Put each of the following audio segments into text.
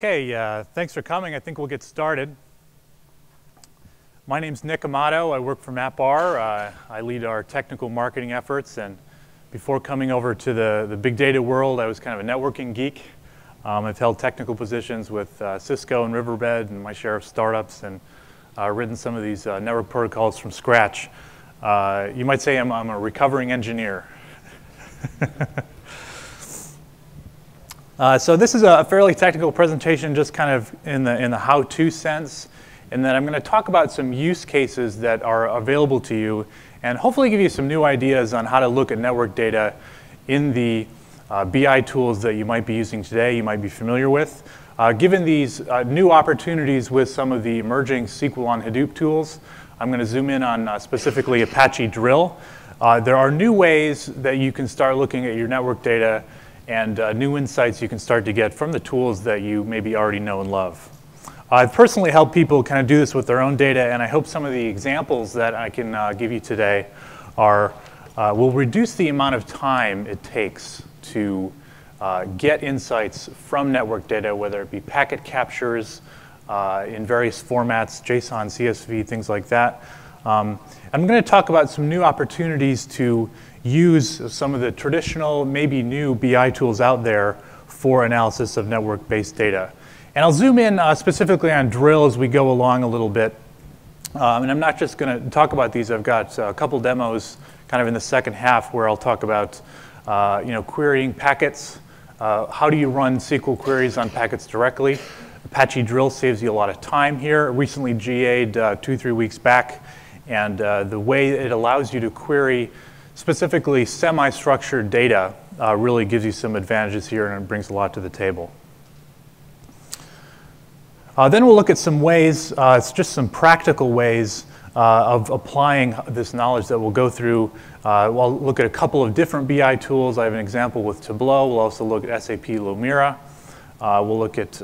Okay, thanks for coming. I think we'll get started. My name's Nick Amato. I work for MapR. I lead our technical marketing efforts, and before coming over to the big data world, I was kind of a networking geek. I've held technical positions with Cisco and Riverbed and my share of startups, and written some of these network protocols from scratch. You might say I'm a recovering engineer. So this is a fairly technical presentation, just kind of in the how-to sense, and then I'm going to talk about some use cases that are available to you, and hopefully give you some new ideas on how to look at network data in the BI tools that you might be using today, you might be familiar with. Given these new opportunities with some of the emerging SQL on Hadoop tools, I'm going to zoom in on specifically Apache Drill. There are new ways that you can start looking at your network data and new insights you can start to get from the tools that you maybe already know and love. I've personally helped people kind of do this with their own data, and I hope some of the examples that I can give you today will reduce the amount of time it takes to get insights from network data, whether it be packet captures in various formats, JSON, CSV, things like that. I'm going to talk about some new opportunities to use some of the traditional, maybe new BI tools out there for analysis of network-based data. And I'll zoom in specifically on Drill as we go along a little bit. And I'm not just going to talk about these. I've got a couple demos kind of in the second half where I'll talk about querying packets. How do you run SQL queries on packets directly? Apache Drill saves you a lot of time here. Recently GA'd 2-3 weeks back. And the way it allows you to query specifically semi-structured data really gives you some advantages here, and it brings a lot to the table. Then we'll look at some ways, it's just some practical ways of applying this knowledge that we'll go through. We'll look at a couple of different BI tools. I have an example with Tableau. We'll also look at SAP Lumira. We'll look at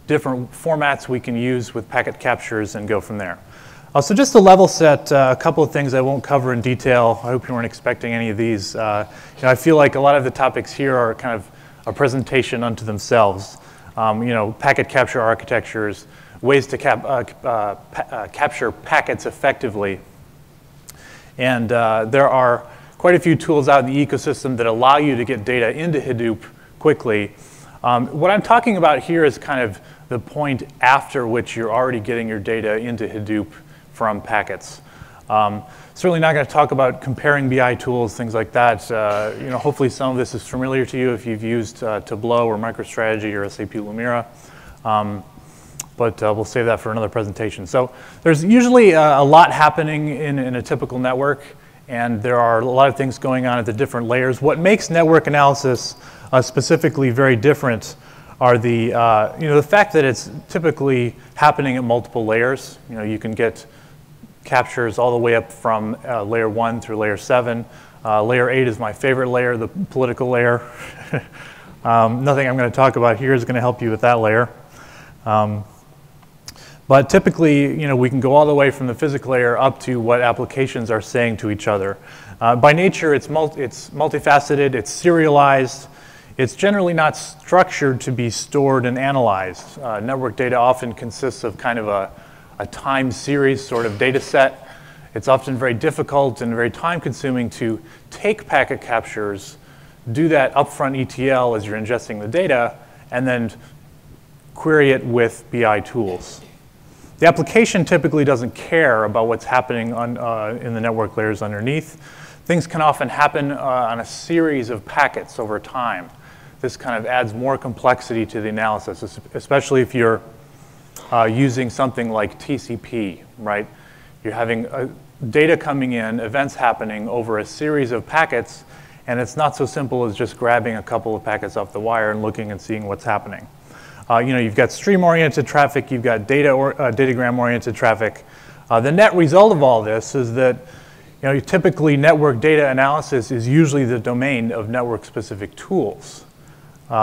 different formats we can use with packet captures and go from there. So just to level set, a couple of things I won't cover in detail. I hope you weren't expecting any of these. I feel like a lot of the topics here are kind of a presentation unto themselves. Packet capture architectures, ways to capture packets effectively. And there are quite a few tools out in the ecosystem that allow you to get data into Hadoop quickly. What I'm talking about here is kind of the point after which you're already getting your data into Hadoop from packets. Certainly not going to talk about comparing BI tools, things like that. Hopefully some of this is familiar to you if you've used Tableau or MicroStrategy or SAP Lumira. But we'll save that for another presentation. So there's usually a lot happening in a typical network, and there are a lot of things going on at the different layers. What makes network analysis specifically very different are the fact that it's typically happening at multiple layers. You can get captures all the way up from layer 1 through layer 7. Layer 8 is my favorite layer, the political layer. Nothing I'm going to talk about here is going to help you with that layer. But typically, we can go all the way from the physical layer up to what applications are saying to each other. By nature, it's multifaceted, it's serialized. It's generally not structured to be stored and analyzed. Network data often consists of kind of a time series sort of data set. It's often very difficult and very time consuming to take packet captures, do that upfront ETL as you're ingesting the data, and then query it with BI tools. The application typically doesn't care about what's happening in the network layers underneath. Things can often happen on a series of packets over time. This kind of adds more complexity to the analysis, especially if you're using something like TCP, right? You're having data coming in, events happening over a series of packets, and it's not so simple as just grabbing a couple of packets off the wire and looking and seeing what's happening. You've got stream-oriented traffic, you've got datagram-oriented traffic. The net result of all this is that typically network data analysis is usually the domain of network-specific tools.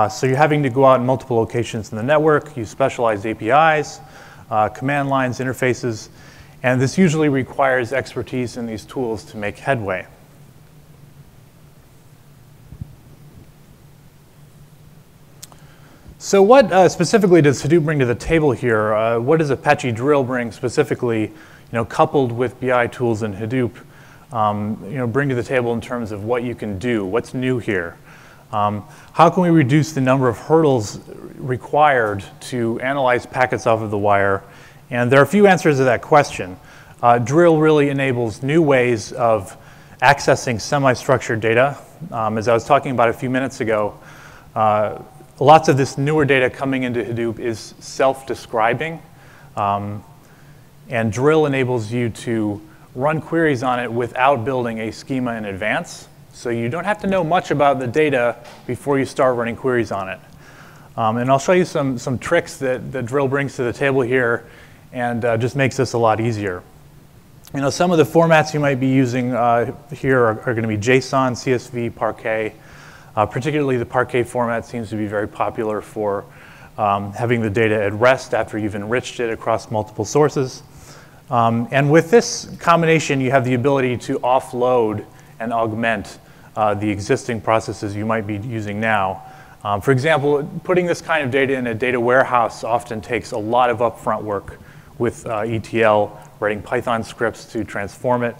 So you're having to go out in multiple locations in the network, use specialized APIs, command lines, interfaces, and this usually requires expertise in these tools to make headway. So what specifically does Hadoop bring to the table here? What does Apache Drill bring specifically, coupled with BI tools in Hadoop, bring to the table in terms of what you can do? What's new here? How can we reduce the number of hurdles required to analyze packets off of the wire? And there are a few answers to that question. Drill really enables new ways of accessing semi-structured data. As I was talking about a few minutes ago, lots of this newer data coming into Hadoop is self-describing, and Drill enables you to run queries on it without building a schema in advance. So you don't have to know much about the data before you start running queries on it. And I'll show you some tricks that Drill brings to the table here, and just makes this a lot easier. Some of the formats you might be using here are going to be JSON, CSV, Parquet. Particularly the Parquet format seems to be very popular for having the data at rest after you've enriched it across multiple sources. And with this combination, you have the ability to offload and augment the existing processes you might be using now. For example, putting this kind of data in a data warehouse often takes a lot of upfront work with ETL, writing Python scripts to transform it,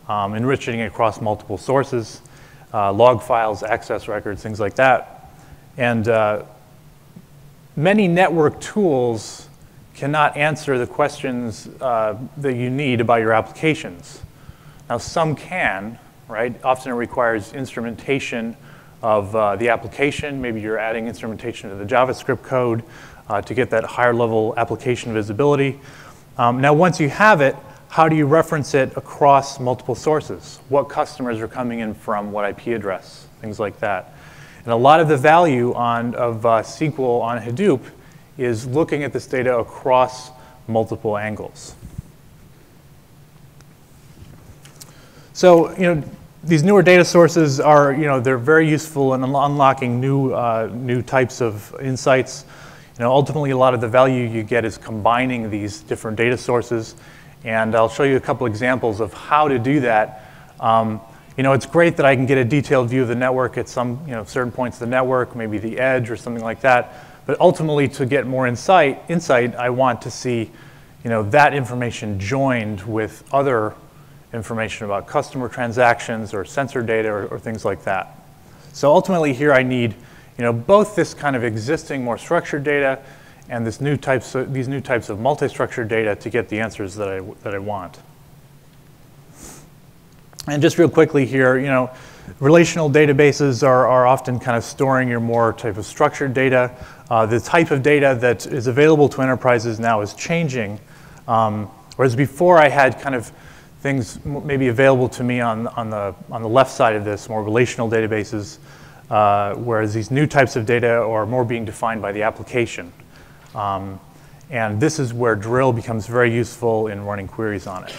enriching it across multiple sources, log files, access records, things like that. And many network tools cannot answer the questions that you need about your applications. Now, some can, right? Often it requires instrumentation of the application. Maybe you're adding instrumentation to the JavaScript code to get that higher level application visibility. Now, once you have it, how do you reference it across multiple sources? What customers are coming in from what IP address? Things like that. And a lot of the value of SQL on Hadoop is looking at this data across multiple angles. So, these newer data sources are, they're very useful in unlocking new types of insights. Ultimately, a lot of the value you get is combining these different data sources. And I'll show you a couple examples of how to do that. It's great that I can get a detailed view of the network at some certain points of the network, maybe the edge or something like that. But ultimately, to get more insight, I want to see that information joined with other information about customer transactions or sensor data or things like that. So ultimately, here I need both this kind of existing, more structured data and these new types of multi-structured data to get the answers that I want. And just real quickly here, relational databases are often kind of storing your more type of structured data. The type of data that is available to enterprises now is changing. Whereas before I had kind of things maybe available to me on the left side of this, more relational databases, whereas these new types of data are more being defined by the application. And this is where Drill becomes very useful in running queries on it.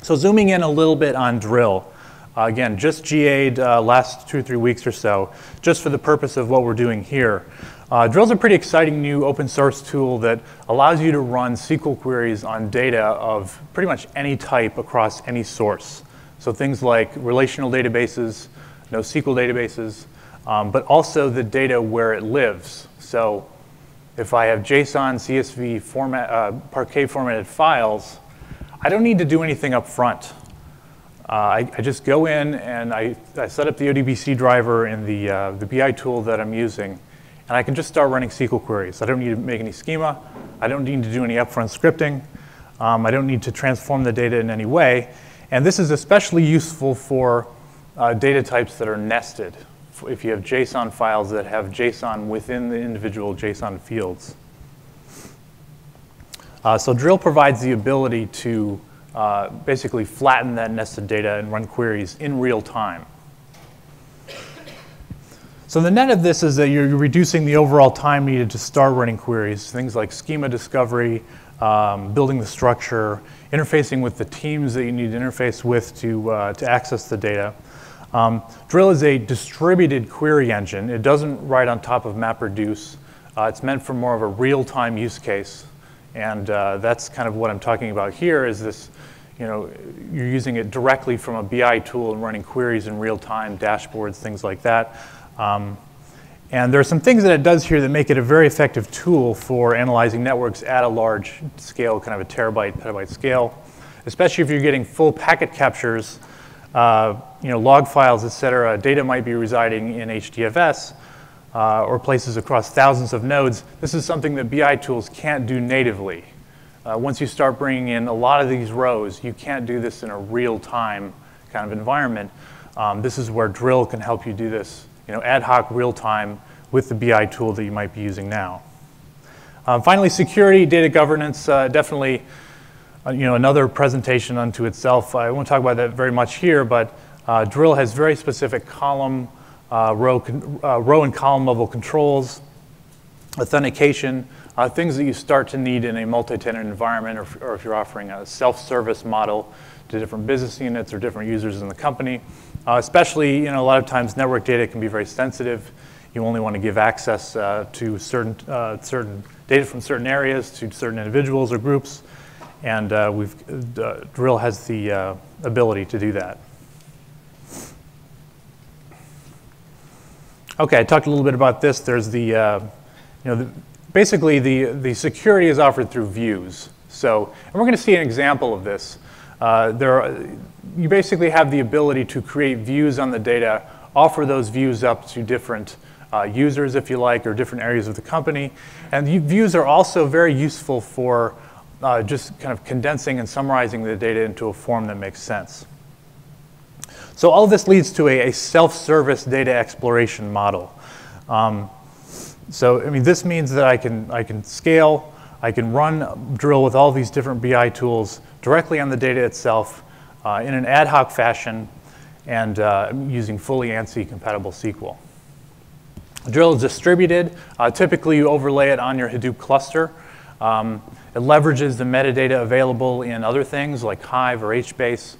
So zooming in a little bit on Drill, again, just GA'd last 2 or 3 weeks or so, just for the purpose of what we're doing here. Drill's a pretty exciting new open source tool that allows you to run SQL queries on data of pretty much any type across any source. So things like relational databases, NoSQL databases, but also the data where it lives. So if I have JSON, CSV, Parquet formatted files, I don't need to do anything up front. I just go in and I set up the JDBC driver in the BI tool that I'm using, and I can just start running SQL queries. I don't need to make any schema. I don't need to do any upfront scripting. I don't need to transform the data in any way. And this is especially useful for data types that are nested. If you have JSON files that have JSON within the individual JSON fields. So Drill provides the ability to basically flatten that nested data and run queries in real time. So the net of this is that you're reducing the overall time needed to start running queries, things like schema discovery, building the structure, interfacing with the teams that you need to interface with to access the data. Drill is a distributed query engine. It doesn't write on top of MapReduce. It's meant for more of a real-time use case. And that's kind of what I'm talking about here is this, you're using it directly from a BI tool and running queries in real time, dashboards, things like that. And there are some things that it does here that make it a very effective tool for analyzing networks at a large scale, kind of a terabyte, petabyte scale, especially if you're getting full packet captures, log files, et cetera. Data might be residing in HDFS or places across thousands of nodes. This is something that BI tools can't do natively. Once you start bringing in a lot of these rows, you can't do this in a real-time kind of environment. This is where Drill can help you do this, ad hoc, real-time with the BI tool that you might be using now. Finally, security, data governance, definitely another presentation unto itself. I won't talk about that very much here, but Drill has very specific column, row and column level controls, authentication, things that you start to need in a multi-tenant environment, or if you're offering a self-service model to different business units or different users in the company. Especially, a lot of times network data can be very sensitive. You only want to give access to certain data from certain areas to certain individuals or groups, and Drill has the ability to do that. Okay, I talked a little bit about this. There's basically the security is offered through views. So, and we're going to see an example of this. You basically have the ability to create views on the data, offer those views up to different users, if you like, or different areas of the company. And views are also very useful for just kind of condensing and summarizing the data into a form that makes sense. So all of this leads to a self-service data exploration model. This means that I can scale, I can run Drill with all these different BI tools directly on the data itself in an ad hoc fashion and using fully ANSI compatible SQL. Drill is distributed. Typically, you overlay it on your Hadoop cluster. It leverages the metadata available in other things like Hive or HBase,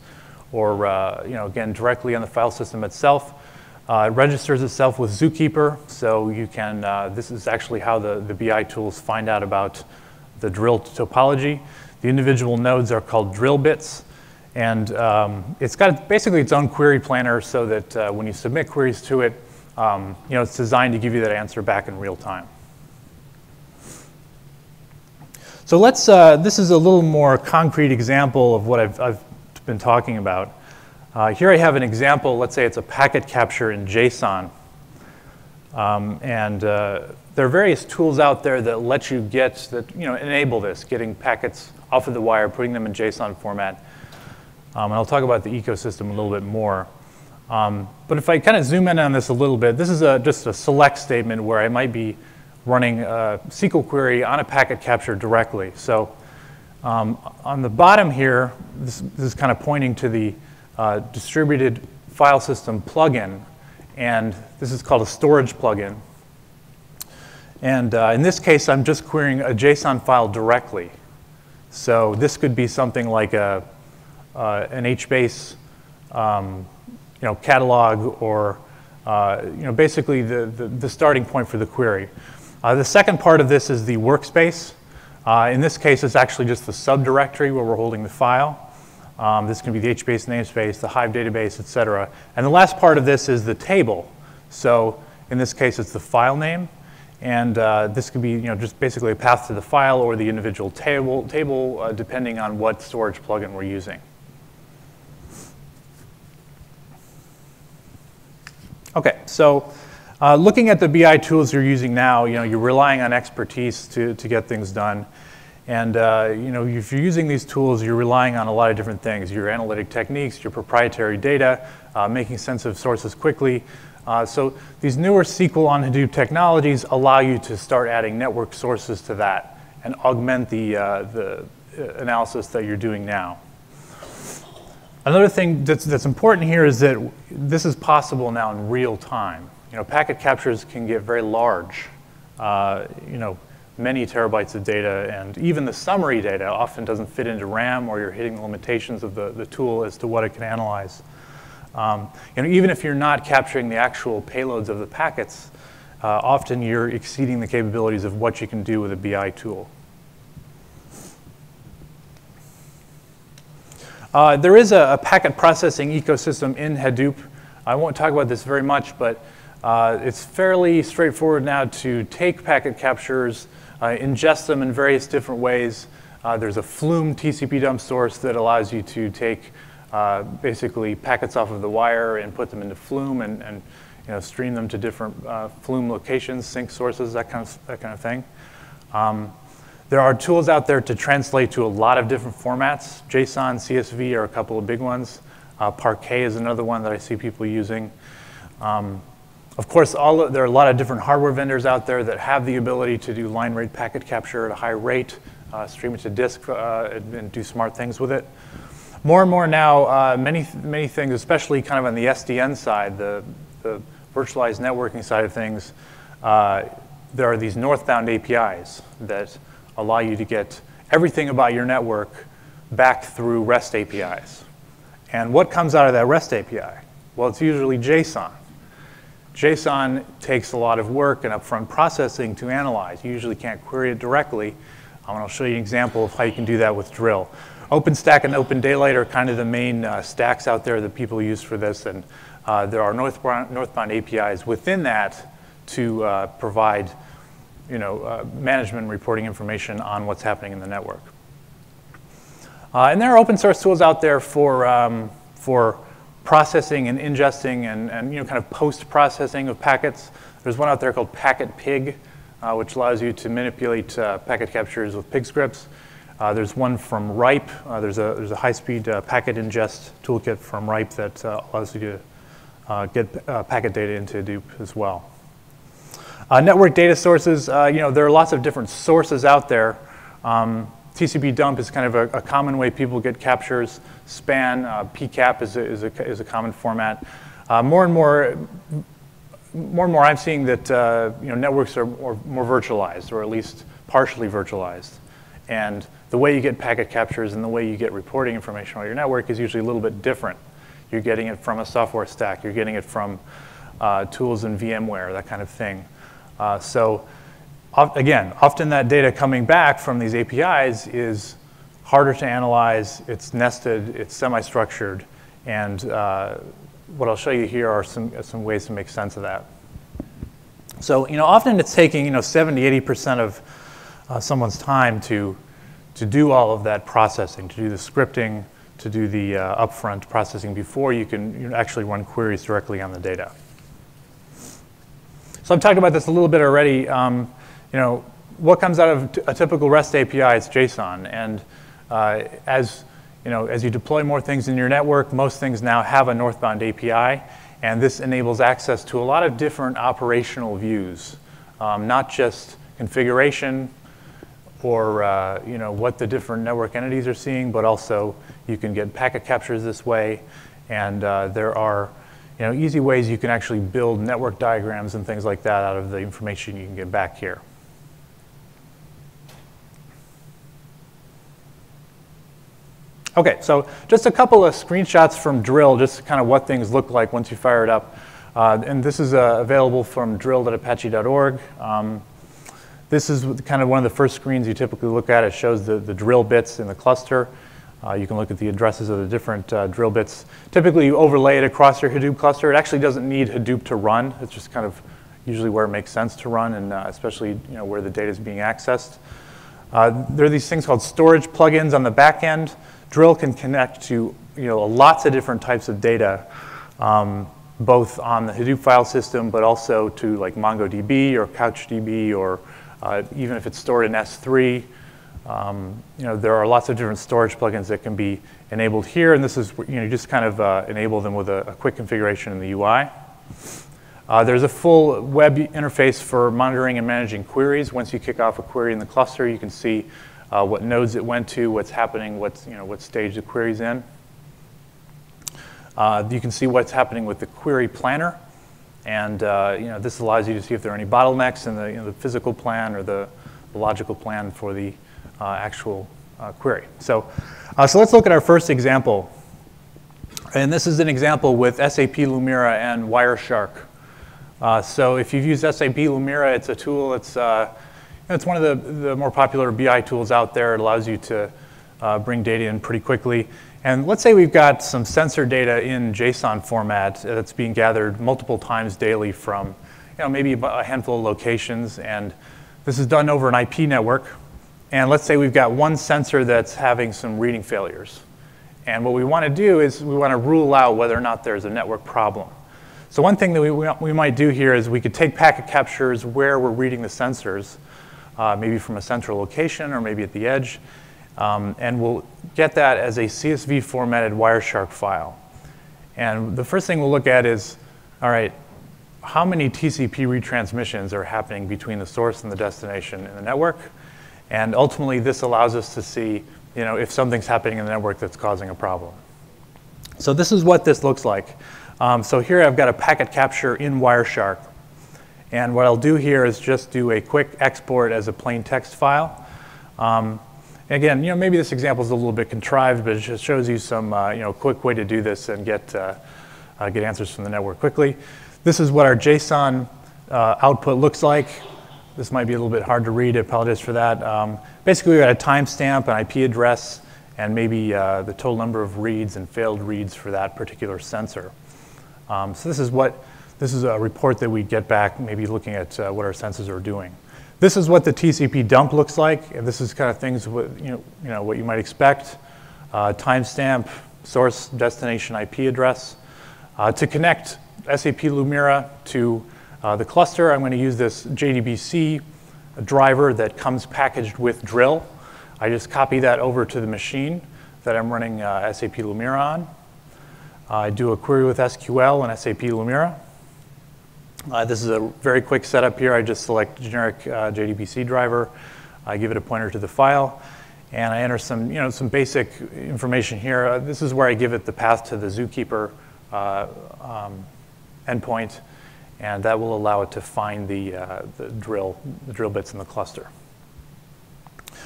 or again, directly on the file system itself. It registers itself with Zookeeper, so you can. This is actually how the BI tools find out about the Drill topology. The individual nodes are called drill bits, and it's got basically its own query planner, so that when you submit queries to it, it's designed to give you that answer back in real time. So let's. This is a little more concrete example of what I've been talking about. Here I have an example. Let's say it's a packet capture in JSON, there are various tools out there that let you enable this, getting packets off of the wire, putting them in JSON format. And I'll talk about the ecosystem a little bit more. But if I kind of zoom in on this a little bit, this is just a select statement where I might be running a SQL query on a packet capture directly. So on the bottom here, this is kind of pointing to the distributed file system plugin, and this is called a storage plugin. And in this case, I'm just querying a JSON file directly. So this could be something like an HBase catalog, or basically the starting point for the query. The second part of this is the workspace. In this case, it's actually just the subdirectory where we're holding the file. This can be the HBase namespace, the Hive database, et cetera. And the last part of this is the table. So in this case, it's the file name. And this could be just basically a path to the file or the individual table depending on what storage plugin we're using. Okay, so looking at the BI tools you're using now, you're relying on expertise to get things done. And if you're using these tools, you're relying on a lot of different things: your analytic techniques, your proprietary data, making sense of sources quickly. So these newer SQL on Hadoop technologies allow you to start adding network sources to that and augment the analysis that you're doing now. Another thing that's important here is that this is possible now in real time. Packet captures can get very large, many terabytes of data, and even the summary data often doesn't fit into RAM, or you're hitting the limitations of the tool as to what it can analyze. Even if you're not capturing the actual payloads of the packets, often you're exceeding the capabilities of what you can do with a BI tool. There is a packet processing ecosystem in Hadoop. I won't talk about this very much, but It's fairly straightforward now to take packet captures, ingest them in various different ways. There's a Flume TCP dump source that allows you to take basically packets off of the wire and put them into Flume and stream them to different Flume locations, sync sources, that kind of thing. There are tools out there to translate to a lot of different formats. JSON, CSV are a couple of big ones. Parquet is another one that I see people using. Of course, there are a lot of different hardware vendors out there that have the ability to do line rate packet capture at a high rate, stream it to disk, and do smart things with it. More and more now, many things, especially kind of on the SDN side, the virtualized networking side of things, there are these northbound APIs that allow you to get everything about your network back through REST APIs. And what comes out of that REST API? Well, it's usually JSON. JSON takes a lot of work and upfront processing to analyze. You usually can't query it directly. And I'll show you an example of how you can do that with Drill. OpenStack and OpenDaylight are kind of the main stacks out there that people use for this. And there are northbound APIs within that to provide management and reporting information on what's happening in the network. And there are open source tools out there for processing and ingesting and kind of post-processing of packets. There's one out there called Packet Pig, which allows you to manipulate packet captures with pig scripts. There's one from Ripe. There's a high-speed packet ingest toolkit from Ripe that allows you to get packet data into Hadoop as well. Network data sources, there are lots of different sources out there. TCP dump is kind of a common way people get captures. Span, PCAP is a common format. More and more I'm seeing that networks are more virtualized, or at least partially virtualized. And the way you get packet captures and the way you get reporting information on your network is usually a little bit different. You're getting it from a software stack. You're getting it from tools in VMware, that kind of thing. Again, often that data coming back from these APIs is harder to analyze, it's nested, it's semi-structured, and what I'll show you here are some ways to make sense of that. So, often it's taking, 70–80% of someone's time to do all of that processing, to do the scripting, to do the upfront processing before you can actually run queries directly on the data. So I've talked about this a little bit already. What comes out of a typical REST API is JSON, and as you deploy more things in your network, most things now have a northbound API, and this enables access to a lot of different operational views, not just configuration or what the different network entities are seeing, but also you can get packet captures this way, and there are easy ways you can actually build network diagrams and things like that out of the information you can get back here. Okay, so just a couple of screenshots from Drill, just kind of what things look like once you fire it up. And this is available from drill.apache.org. This is kind of one of the first screens you typically look at. It shows the drill bits in the cluster. You can look at the addresses of the different drill bits. Typically, you overlay it across your Hadoop cluster. It actually doesn't need Hadoop to run. It's just kind of usually where it makes sense to run, and especially where the data is being accessed. There are these things called storage plugins on the back end. Drill can connect to lots of different types of data, both on the Hadoop file system, but also to like MongoDB or CouchDB, or even if it's stored in S3. There are lots of different storage plugins that can be enabled here, and this is you just kind of enable them with a quick configuration in the UI. There's a full web interface for monitoring and managing queries. Once you kick off a query in the cluster, you can see what nodes it went to, what's happening, what stage the query's in. You can see what's happening with the query planner, and this allows you to see if there are any bottlenecks in the physical plan or the logical plan for the actual query. So let's look at our first example, and this is an example with SAP Lumira and Wireshark. So if you've used SAP Lumira, it's a tool. It's one of the more popular BI tools out there. It allows you to bring data in pretty quickly. And let's say we've got some sensor data in JSON format that's being gathered multiple times daily from maybe a handful of locations, and this is done over an IP network. And let's say we've got one sensor that's having some reading failures. And what we want to do is we want to rule out whether or not there's a network problem. So one thing that we might do here is we could take packet captures where we're reading the sensors, maybe from a central location or maybe at the edge, and we'll get that as a CSV formatted Wireshark file. And the first thing we'll look at is, all right, how many TCP retransmissions are happening between the source and the destination in the network? And ultimately, this allows us to see if something's happening in the network that's causing a problem. So this is what this looks like. So here I've got a packet capture in Wireshark. And what I'll do here is just do a quick export as a plain text file. Again, maybe this example is a little bit contrived, but it just shows you some quick way to do this and get answers from the network quickly. This is what our JSON output looks like. This might be a little bit hard to read. I apologize for that. Basically, we've got a timestamp, an IP address, and maybe the total number of reads and failed reads for that particular sensor. So this is a report that we get back, maybe looking at what our sensors are doing. This is what the TCP dump looks like, and this is kind of things what you might expect: timestamp, source, destination, IP address. To connect SAP Lumira to the cluster, I'm going to use this JDBC driver that comes packaged with Drill. I just copy that over to the machine that I'm running SAP Lumira on. I do a query with SQL and SAP Lumira. This is a very quick setup here. I just select generic JDBC driver. I give it a pointer to the file, and I enter some basic information here. This is where I give it the path to the Zookeeper endpoint, and that will allow it to find the drill bits in the cluster.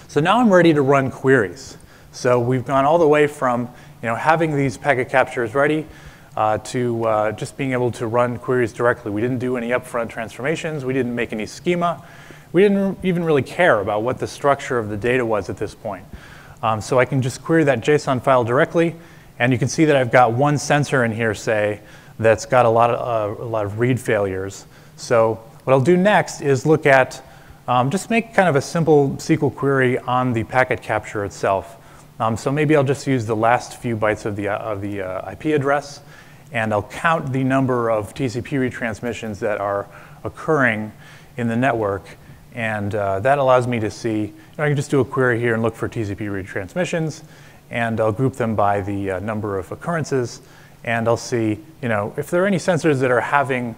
So now I'm ready to run queries. So we've gone all the way from having these packet captures ready to just being able to run queries directly. We didn't do any upfront transformations. We didn't make any schema. We didn't even really care about what the structure of the data was at this point. So I can just query that JSON file directly, and you can see that I've got one sensor in here, say, that's got a lot of read failures. So what I'll do next is look at just make kind of a simple SQL query on the packet capture itself. So maybe I'll just use the last few bytes of the IP address, and I'll count the number of TCP retransmissions that are occurring in the network, and that allows me to see. I can just do a query here and look for TCP retransmissions, and I'll group them by the number of occurrences, and I'll see if there are any sensors that are having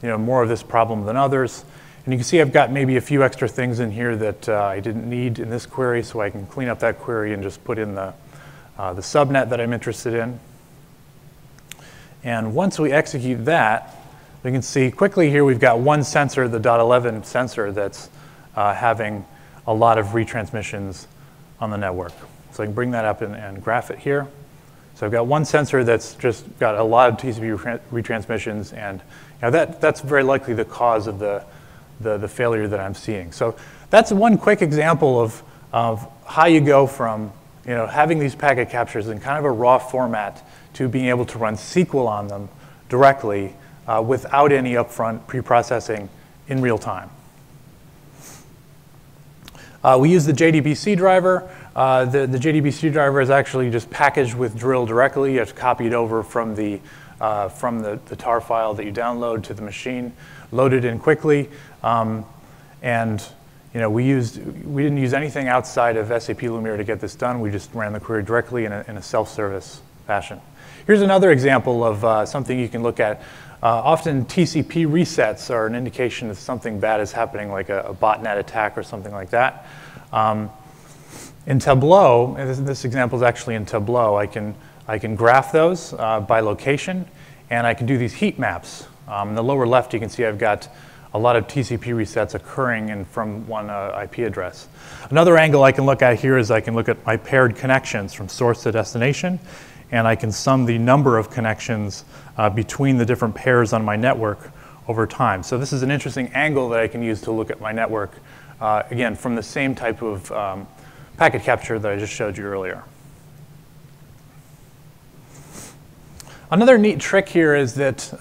more of this problem than others. And you can see I've got maybe a few extra things in here that I didn't need in this query, so I can clean up that query and just put in the subnet that I'm interested in. And once we execute that, we can see quickly here we've got one sensor, the .11 sensor, that's having a lot of retransmissions on the network. So I can bring that up and graph it here. So I've got one sensor that's just got a lot of TCP retransmissions, and that's very likely the cause of the failure that I'm seeing. So that's one quick example of how you go from having these packet captures in kind of a raw format to being able to run SQL on them directly without any upfront pre-processing in real time. We use the JDBC driver. The JDBC driver is actually just packaged with Drill directly. You have to copy it over from the tar file that you download to the machine, load it in quickly, and we didn't use anything outside of SAP Lumira to get this done. We just ran the query directly in a self-service fashion. Here's another example of something you can look at. Often TCP resets are an indication that something bad is happening, like a botnet attack or something like that. In Tableau, and this example is actually in Tableau, I can graph those by location, and I can do these heat maps. In the lower left, you can see I've got a lot of TCP resets occurring from one IP address. Another angle I can look at here is I can look at my paired connections from source to destination, and I can sum the number of connections between the different pairs on my network over time. So this is an interesting angle that I can use to look at my network, again, from the same type of packet capture that I just showed you earlier. Another neat trick here is that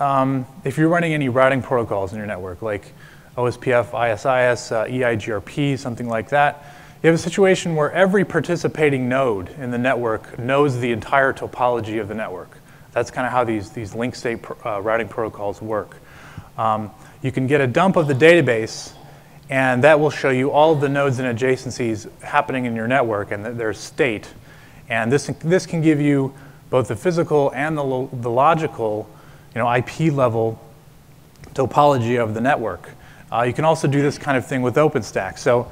if you're running any routing protocols in your network, like OSPF, ISIS, EIGRP, something like that, you have a situation where every participating node in the network knows the entire topology of the network. That's kind of how these link state routing protocols work. You can get a dump of the database, and that will show you all of the nodes and adjacencies happening in your network and their state. And this can give you both the physical and the logical, IP level topology of the network. You can also do this kind of thing with OpenStack. So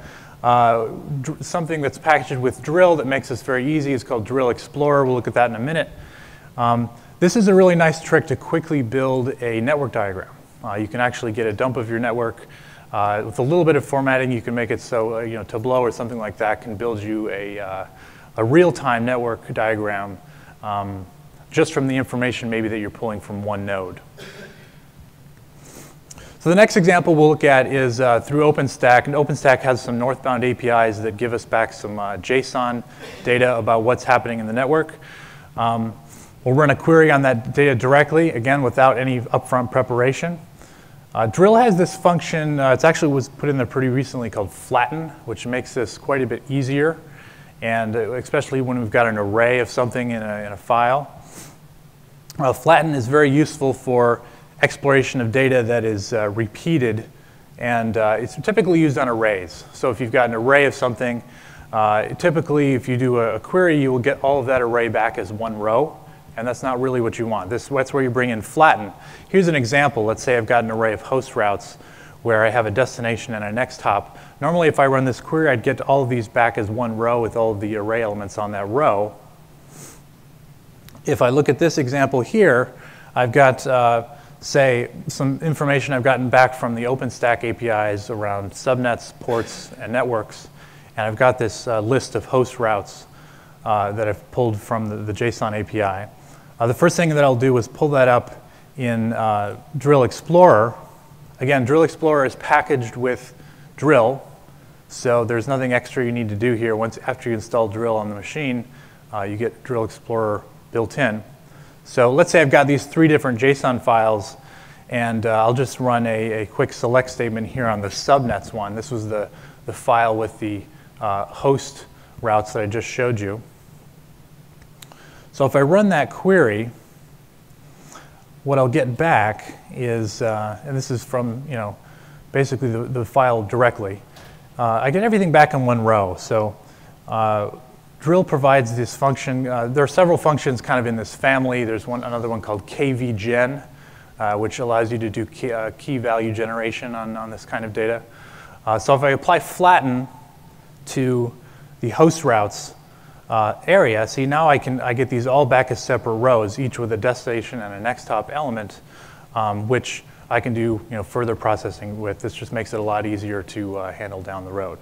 something that's packaged with Drill that makes this very easy is called Drill Explorer. We'll look at that in a minute. This is a really nice trick to quickly build a network diagram. You can actually get a dump of your network. With a little bit of formatting, you can make it so Tableau or something like that can build you a real-time network diagram just from the information maybe that you're pulling from one node. So the next example we'll look at is through OpenStack. And OpenStack has some northbound APIs that give us back some JSON data about what's happening in the network. We'll run a query on that data directly, again, without any upfront preparation. Drill has this function, it actually was put in there pretty recently, called Flatten, which makes this quite a bit easier, and especially when we've got an array of something in a file. Flatten is very useful for exploration of data that is repeated, and it's typically used on arrays. So if you've got an array of something, typically if you do a query, you will get all of that array back as one row. And that's not really what you want. That's where you bring in Flatten. Here's an example. Let's say I've got an array of host routes where I have a destination and a next hop. Normally, if I run this query, I'd get all of these back as one row with all of the array elements on that row. If I look at this example here, I've got, say, some information I've gotten back from the OpenStack APIs around subnets, ports, and networks. And I've got this list of host routes that I've pulled from the JSON API. The first thing that I'll do is pull that up in Drill Explorer. Again, Drill Explorer is packaged with Drill, so there's nothing extra you need to do here. After you install Drill on the machine, you get Drill Explorer built in. So let's say I've got these 3 different JSON files, and I'll just run a quick select statement here on the subnets one. This was the file with the host routes that I just showed you. So if I run that query, what I'll get back is, and this is from basically the file directly, I get everything back in one row. So Drill provides this function. There are several functions kind of in this family. There's another one called kvgen, which allows you to do key value generation on this kind of data. So if I apply Flatten to the host routes area, see now I get these all back as separate rows, each with a destination and a next hop element, which I can do further processing with. This just makes it a lot easier to handle down the road.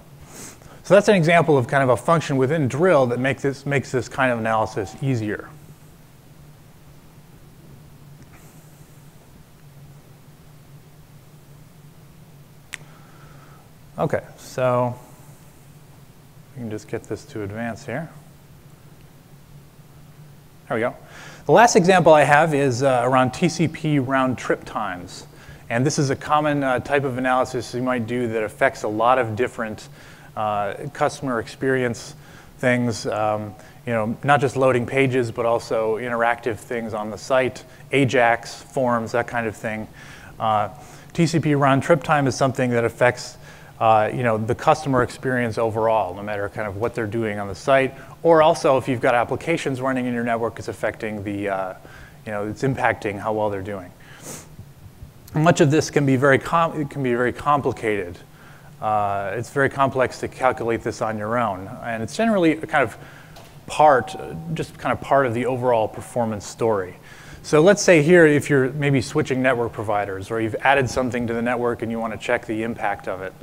So that's an example of kind of a function within Drill that makes this kind of analysis easier. Okay, so we can just get this to advance here. There we go. The last example I have is around TCP round trip times. And this is a common type of analysis you might do that affects a lot of different customer experience things, not just loading pages, but also interactive things on the site, AJAX, forms, that kind of thing. TCP round trip time is something that affects the customer experience overall, no matter kind of what they're doing on the site, or also if you've got applications running in your network, it's affecting it's impacting how well they're doing. Much of this can be very complicated. It's very complex to calculate this on your own, and it's generally a kind of part of the overall performance story. So let's say here, if you're maybe switching network providers, or you've added something to the network and you want to check the impact of it.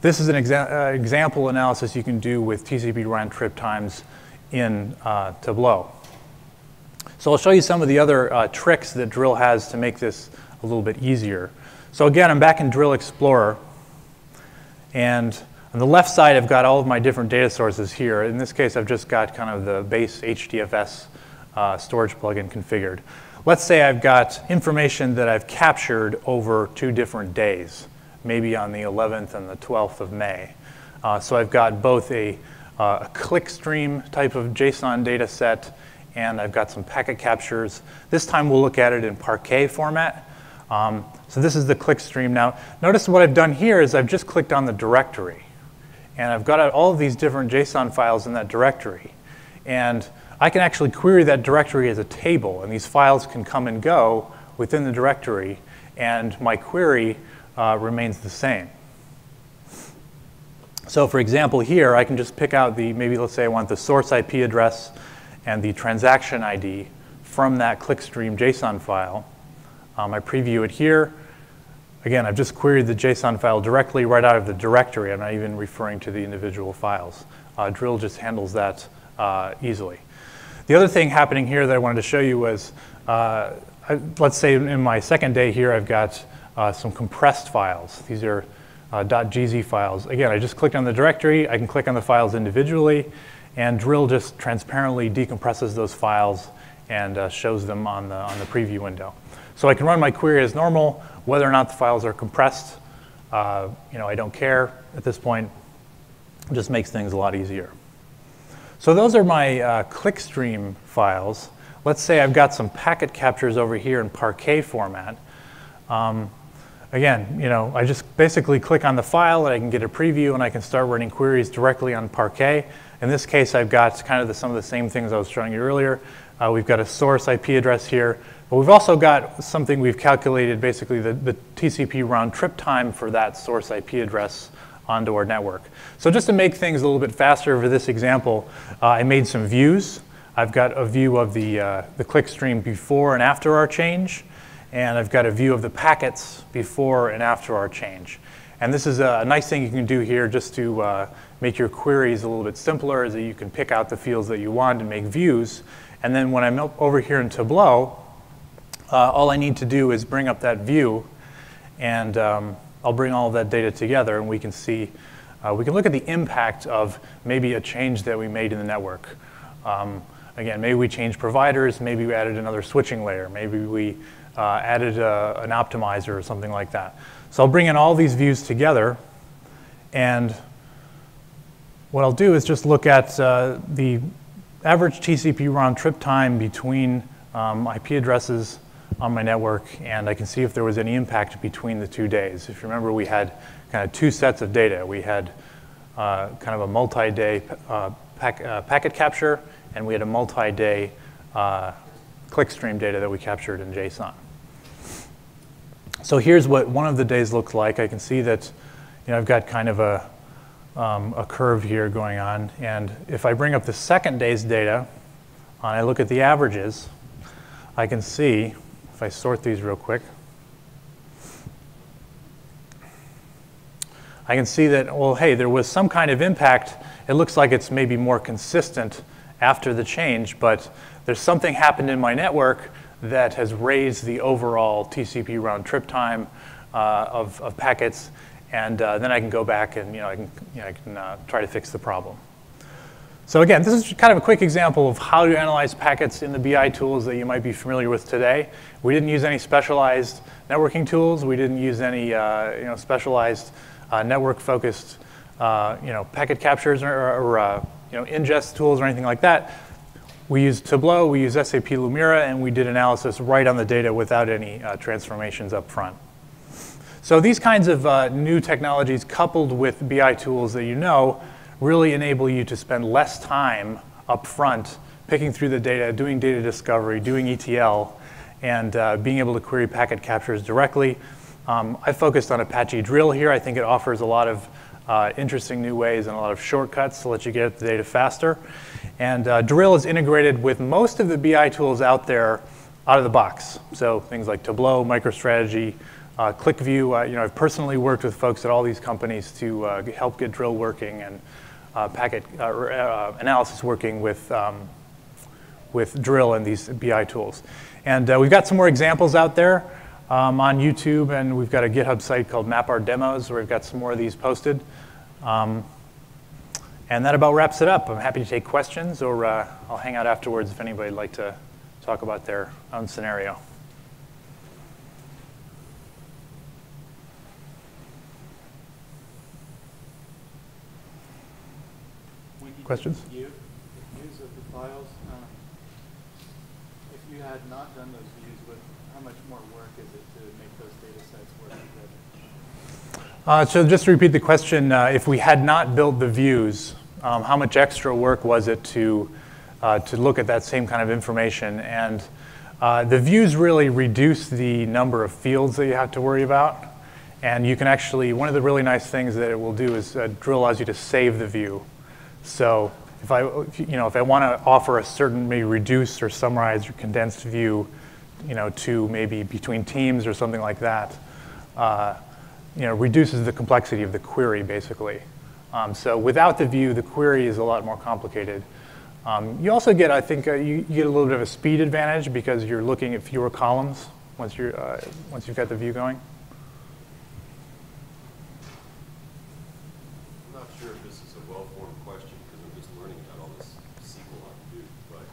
This is an example analysis you can do with TCP round trip times in Tableau. So I'll show you some of the other tricks that Drill has to make this a little bit easier. So again, I'm back in Drill Explorer, and on the left side, I've got all of my different data sources here. In this case, I've just got kind of the base HDFS storage plugin configured. Let's say I've got information that I've captured over 2 different days, maybe on the 11th and the 12th of May. So I've got both a clickstream type of JSON data set, and I've got some packet captures. This time we'll look at it in Parquet format. So this is the clickstream. Now, notice what I've done here is I've just clicked on the directory. And I've got all of these different JSON files in that directory. And I can actually query that directory as a table, and these files can come and go within the directory, and my query remains the same. So for example here, I can just pick out maybe let's say I want the source IP address and the transaction ID from that clickstream JSON file. I preview it here. Again, I've just queried the JSON file directly right out of the directory. I'm not even referring to the individual files. Drill just handles that easily. The other thing happening here that I wanted to show you was, let's say in my second day here, I've got some compressed files. These are .gz files. Again, I just clicked on the directory. I can click on the files individually, and Drill just transparently decompresses those files and shows them on the preview window. So I can run my query as normal, whether or not the files are compressed. I don't care at this point. It just makes things a lot easier. So those are my clickstream files. Let's say I've got some packet captures over here in Parquet format. Again, I just basically click on the file and I can get a preview and I can start running queries directly on Parquet. In this case, I've got kind of some of the same things I was showing you earlier. We've got a source IP address here, but we've also got something we've calculated, basically the TCP round trip time for that source IP address onto our network. So just to make things a little bit faster for this example, I made some views. I've got a view of the clickstream before and after our change, and I've got a view of the packets before and after our change. And this is a nice thing you can do here just to make your queries a little bit simpler, is that you can pick out the fields that you want and make views. And then when I'm over here in Tableau, all I need to do is bring up that view, and I'll bring all of that data together, and we can see, we can look at the impact of maybe a change that we made in the network. Again, maybe we changed providers, maybe we added another switching layer, maybe we added an optimizer or something like that. So I'll bring in all these views together, and what I'll do is just look at the average TCP round trip time between IP addresses on my network, and I can see if there was any impact between the 2 days. If you remember, we had kind of 2 sets of data. We had kind of a multi-day packet capture, and we had a multi-day clickstream data that we captured in JSON. So here's what one of the days looks like. I can see that I've got kind of a curve here going on, and if I bring up the second day's data and I look at the averages, I can see, if I sort these real quick, I can see that, well, hey, there was some kind of impact. It looks like it's maybe more consistent after the change, but there's something happened in my network that has raised the overall TCP round trip time of packets, and then I can go back and I can try to fix the problem. So again, this is kind of a quick example of how to analyze packets in the BI tools that you might be familiar with today. We didn't use any specialized networking tools. We didn't use any specialized network-focused packet captures or ingest tools or anything like that. We used Tableau, we used SAP Lumira, and we did analysis right on the data without any transformations up front. So these kinds of new technologies coupled with BI tools that really enable you to spend less time up front picking through the data, doing data discovery, doing ETL, and being able to query packet captures directly. I focused on Apache Drill here. I think it offers a lot of interesting new ways and a lot of shortcuts to let you get at the data faster. And Drill is integrated with most of the BI tools out there out of the box. So things like Tableau, MicroStrategy, ClickView. I've personally worked with folks at all these companies to help get Drill working and packet analysis working with Drill and these BI tools. And we've got some more examples out there on YouTube, and we've got a GitHub site called Map Our Demos where we've got some more of these posted. And that about wraps it up. I'm happy to take questions, or I'll hang out afterwards if anybody would like to talk about their own scenario. Questions? Views of the files. If you had not done those views, how much more work is it to make those data sets work together? So just to repeat the question, if we had not built the views, how much extra work was it to look at that same kind of information? And the views really reduce the number of fields that you have to worry about. And you can actually, one of the really nice things that it will do is Drill allows you to save the view. So if I want to offer a certain maybe reduced or summarized or condensed view, to maybe between teams or something like that, reduces the complexity of the query basically. So without the view, the query is a lot more complicated. You also get, I think, you get a little bit of a speed advantage because you're looking at fewer columns once you've got the view going. I'm not sure if this is a well-formed question because I'm just learning about all this SQL on Hadoop, but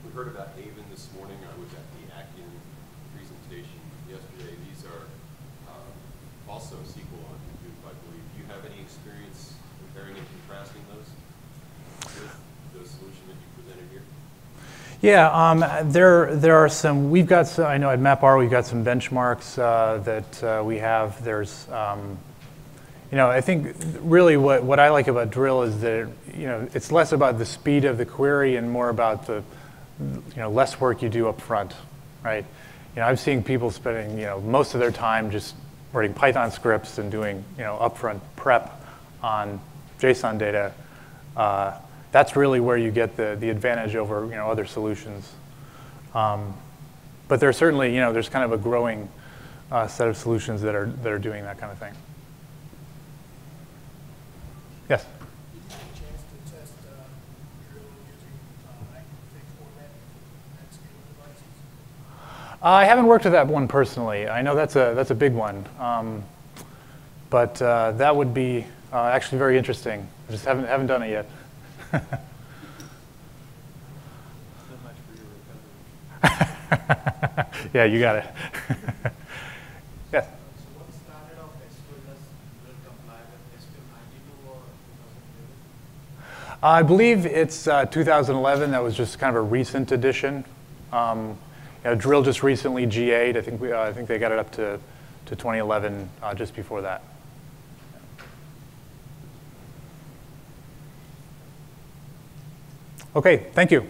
we heard about Haven this morning. I was at the Action presentation yesterday. These are also SQL on Hadoop, I believe. Do you have any experience comparing and contrasting those with the solution that you presented here? Yeah, there are some. We've got some, I know at MapR we've got some benchmarks that we have. There's I think really what I like about Drill is that it's less about the speed of the query and more about the less work you do up front, right? I've seen people spending most of their time just writing Python scripts and doing upfront prep on JSON data. That's really where you get the advantage over other solutions. But there's certainly there's kind of a growing set of solutions that are doing that kind of thing. Yes. Did you get a chance to test Drill using fixed format and scale devices? I haven't worked with that one personally. I know that's a big one, but that would be actually very interesting. I just haven't done it yet. So much for your recovery. Yeah, you got it. Yes. So what started off SQL does Drill comply with SQL 92 or 2011? I believe it's 2011. That was just kind of a recent addition. Drill just recently GA'd. I think they got it up to 2011 just before that. Okay, thank you.